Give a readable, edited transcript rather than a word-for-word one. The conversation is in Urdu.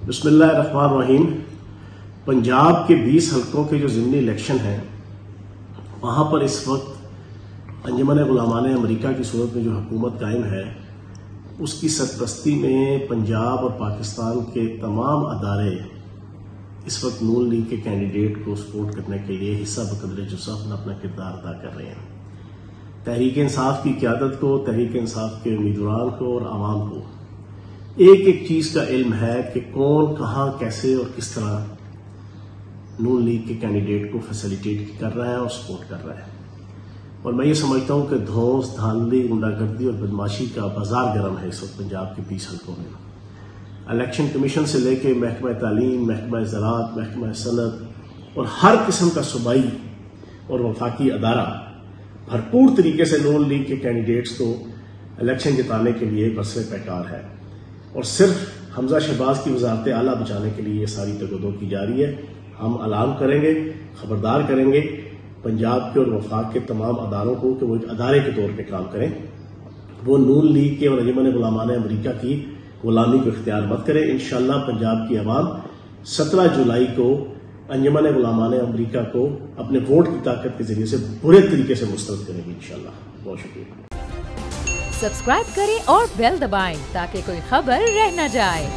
بسم اللہ الرحمن الرحیم۔ پنجاب کے 20 حلقوں کے جو ضمنی الیکشن ہیں وہاں پر اس وقت انجمن غلامان امریکہ کی صورت میں جو حکومت قائم ہے اس کی سرپرستی میں پنجاب اور پاکستان کے تمام ادارے اس وقت نون لیگ کے کینڈیڈیٹ کو سپورٹ کرنے کے لیے حصہ بقدر جزء اپنا کردار ادا کر رہے ہیں۔ تحریک انصاف کی قیادت کو، تحریک انصاف کے امیدواران کو اور عوام کو ایک ایک چیز کا علم ہے کہ کون کہاں کیسے اور کس طرح نون لیگ کے کینڈیڈیٹ کو فیسیلیٹیٹ کر رہا ہے اور سپورٹ کر رہا ہے۔ اور میں یہ سمجھتا ہوں کہ دھونس، دھاندلی، غنڈہ گردی اور بدماشی کا بازار گرم ہے اس وقت پنجاب کے 20 حلقوں میں۔ الیکشن کمیشن سے لے کے محکمہ تعلیم، محکمہ زراعت، محکمہ صنعت اور ہر قسم کا صوبائی اور وفاقی ادارہ بھرپور طریقے سے نون لیگ کے کینڈیڈیٹس کو الیکشن جتانے کے لیے برسر پیکار ہے، اور صرف حمزہ شہباز کی وزارت اعلیٰ بچانے کے لیے یہ ساری تگودو کی جا رہی ہے۔ ہم اعلان کریں گے، خبردار کریں گے پنجاب کے اور وفاق کے تمام اداروں کو کہ وہ ایک ادارے کے طور پہ کام کریں، وہ نون لیگ کے اور انجمن غلامان امریکہ کی غلامی کو اختیار مت کریں۔ انشاءاللہ پنجاب کی عوام 17 جولائی کو انجمن غلامان امریکہ کو اپنے ووٹ کی طاقت کے ذریعے سے برے طریقے سے مسترد کریں گے انشاءاللہ۔ بہت شکریہ۔ سبسکرائب کریں اور بیل دبائیں تاکہ کوئی خبر رہ نہ جائے۔